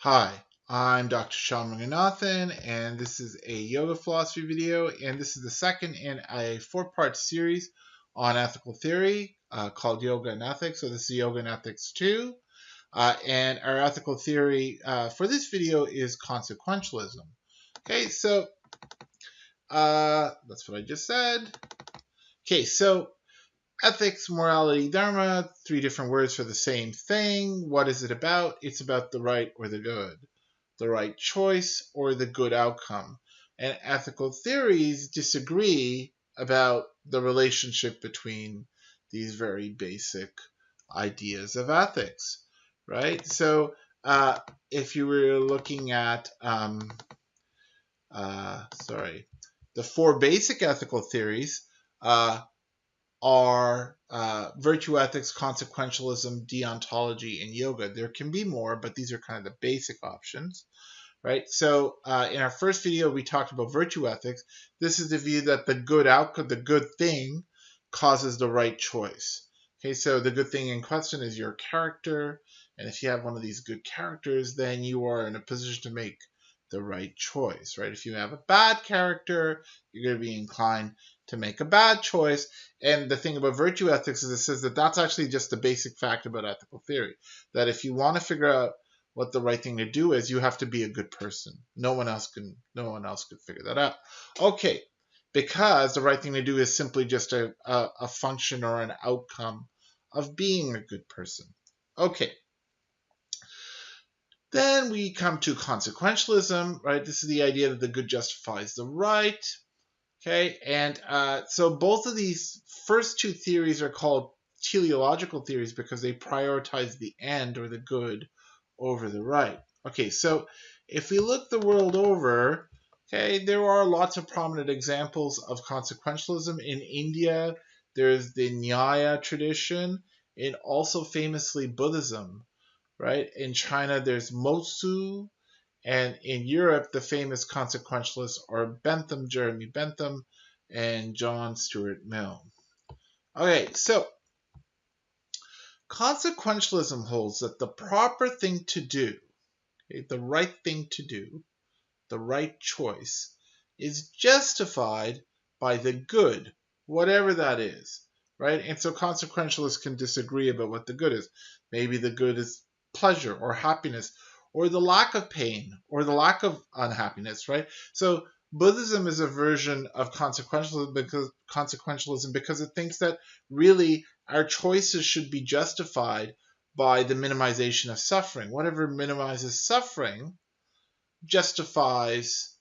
Hi, I'm Dr. Sean Ranganathan, and this is a yoga philosophy video, and this is the second in a four-part series on ethical theory called Yoga and Ethics. So this is Yoga and Ethics 2, and our ethical theory for this video is consequentialism. Okay, so that's what I just said. Okay, so ethics, morality, dharma, three different words for the same thing. What is it about? It's about the right or the good, the right choice or the good outcome. And ethical theories disagree about the relationship between these very basic ideas of ethics, right? So if you were looking at, the four basic ethical theories, are virtue ethics, consequentialism, deontology, and yoga. There can be more, but these are kind of the basic options, right? So in our first video, we talked about virtue ethics. This is the view that the good outcome, the good thing, causes the right choice. Okay, so the good thing in question is your character, and if you have one of these good characters, then you are in a position to make the right choice, right? If you have a bad character, you're going to be inclined to make a bad choice. And the thing about virtue ethics is it says that that's actually just the basic fact about ethical theory, that if you want to figure out what the right thing to do is, you have to be a good person. No one else could figure that out. Okay, because the right thing to do is simply just a function or an outcome of being a good person. Okay. Then we come to consequentialism, right? This is the idea that the good justifies the right. Okay, and so both of these first two theories are called teleological theories because they prioritize the end or the good over the right. Okay, so if we look the world over, okay, there are lots of prominent examples of consequentialism. In India, there's the Nyaya tradition, and also famously Buddhism, right? In China, there's Mozu, and in Europe, the famous consequentialists are Bentham, Jeremy Bentham, and John Stuart Mill. Okay, so consequentialism holds that the proper thing to do, okay, the right thing to do, the right choice, is justified by the good, whatever that is, right? And so consequentialists can disagree about what the good is. Maybe the good is pleasure or happiness or the lack of pain or the lack of unhappiness, right? So Buddhism is a version of consequentialism because it thinks that really our choices should be justified by the minimization of suffering. Whatever minimizes suffering justifies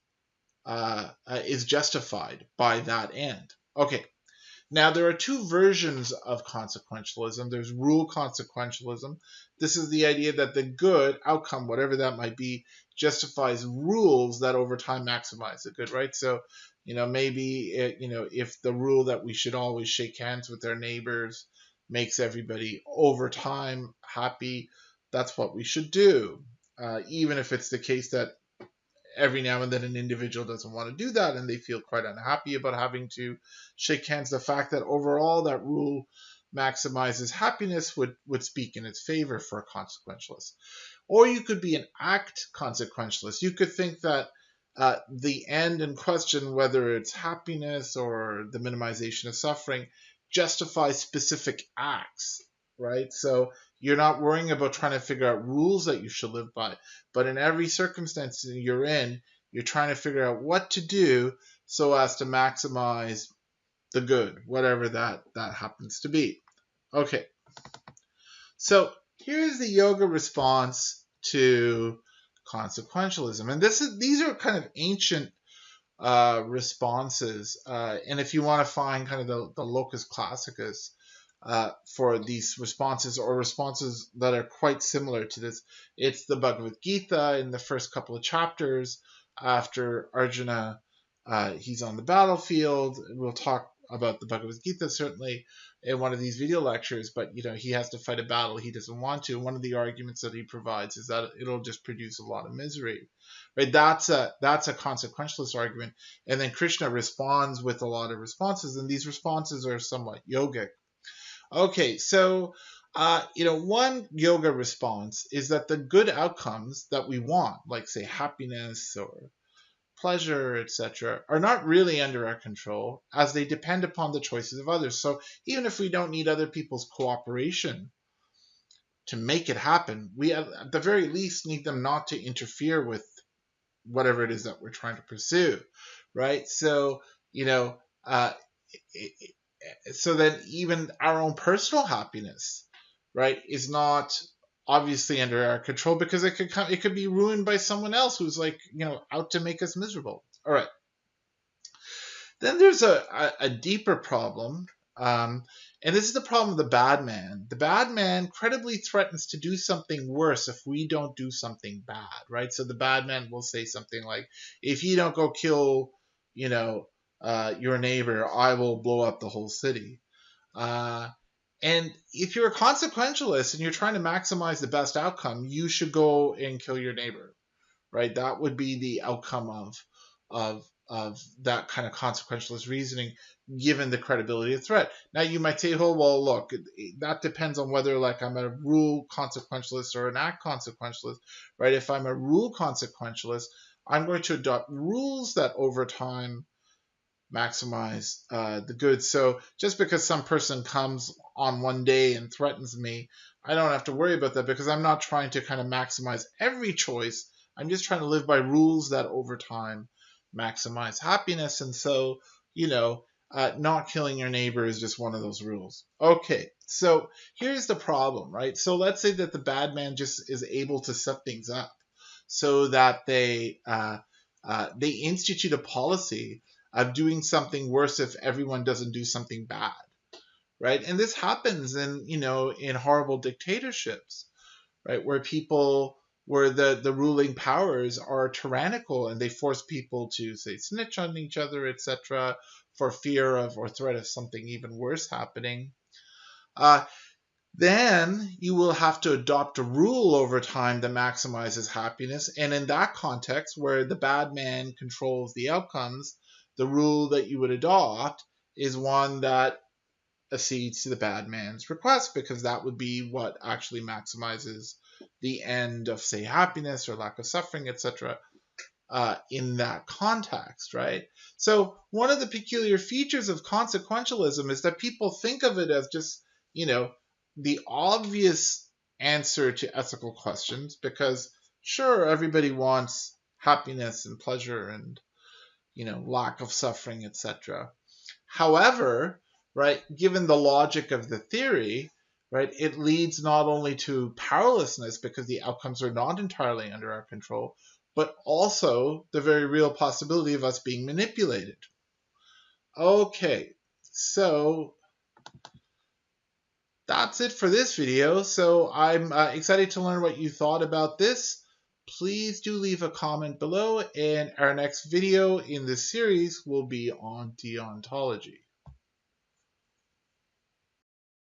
is justified by that end. Okay, now there are two versions of consequentialism. There's rule consequentialism. This is the idea that the good outcome, whatever that might be, justifies rules that over time maximize the good, right? So, maybe if the rule that we should always shake hands with our neighbors makes everybody over time happy, that's what we should do. Even if it's the case that every now and then an individual doesn't want to do that and they feel quite unhappy about having to shake hands, the fact that overall that rule maximizes happiness would speak in its favor for a consequentialist. Or you could be an act consequentialist. You could think that the end in question, whether it's happiness or the minimization of suffering, justifies specific acts, right? So you're not worrying about trying to figure out rules that you should live by, but in every circumstance you're in, you're trying to figure out what to do so as to maximize the good, whatever that happens to be. Okay, so here's the yoga response to consequentialism, and these are kind of ancient responses, and if you want to find kind of the locus classicus for these responses, or responses that are quite similar to this, it's the Bhagavad Gita in the first couple of chapters after Arjuna, he's on the battlefield. We'll talk about the Bhagavad Gita certainly in one of these video lectures, but he has to fight a battle he doesn't want to. And one of the arguments that he provides is that it'll just produce a lot of misery, right? That's a consequentialist argument. And then Krishna responds with a lot of responses, and these responses are somewhat yogic. Okay, so One yoga response is that the good outcomes that we want, like say happiness or pleasure, etc., are not really under our control, as they depend upon the choices of others. So even if we don't need other people's cooperation to make it happen, we at the very least need them not to interfere with whatever it is that we're trying to pursue, right? So, you know, uh, so that even our own personal happiness, right, is not obviously under our control, because it could be ruined by someone else who's like, out to make us miserable. All right. Then there's a deeper problem. And this is the problem of the bad man. The bad man credibly threatens to do something worse if we don't do something bad, right? So the bad man will say something like, if you don't go kill, your neighbor, I will blow up the whole city. And if you're a consequentialist and you're trying to maximize the best outcome, you should go and kill your neighbor, right? That would be the outcome of that kind of consequentialist reasoning, given the credibility of threat. Now you might say, oh, well, look, that depends on whether like I'm a rule consequentialist or an act consequentialist, right? If I'm a rule consequentialist, I'm going to adopt rules that over time maximize the good. So just because some person comes on one day and threatens me, I don't have to worry about that, because I'm not trying to kind of maximize every choice. I'm just trying to live by rules that over time maximize happiness. And so, not killing your neighbor is just one of those rules. Okay, so here's the problem, right? So let's say that the bad man just is able to set things up so that they institute a policy of doing something worse if everyone doesn't do something bad, right? And this happens in horrible dictatorships, right, where the ruling powers are tyrannical and they force people to say snitch on each other, etc., for fear of or threat of something even worse happening. Then you will have to adopt a rule over time that maximizes happiness. And in that context, where the bad man controls the outcomes, the rule that you would adopt is one that accedes to the bad man's request, because that would be what actually maximizes the end of, say, happiness or lack of suffering, etc., in that context, right? So one of the peculiar features of consequentialism is that people think of it as just, the obvious answer to ethical questions, because sure, everybody wants happiness and pleasure and, lack of suffering, etc. However, right, given the logic of the theory, right, it leads not only to powerlessness because the outcomes are not entirely under our control, but also the very real possibility of us being manipulated. Okay, so that's it for this video. So I'm excited to learn what you thought about this. Please do leave a comment below, and our next video in this series will be on deontology.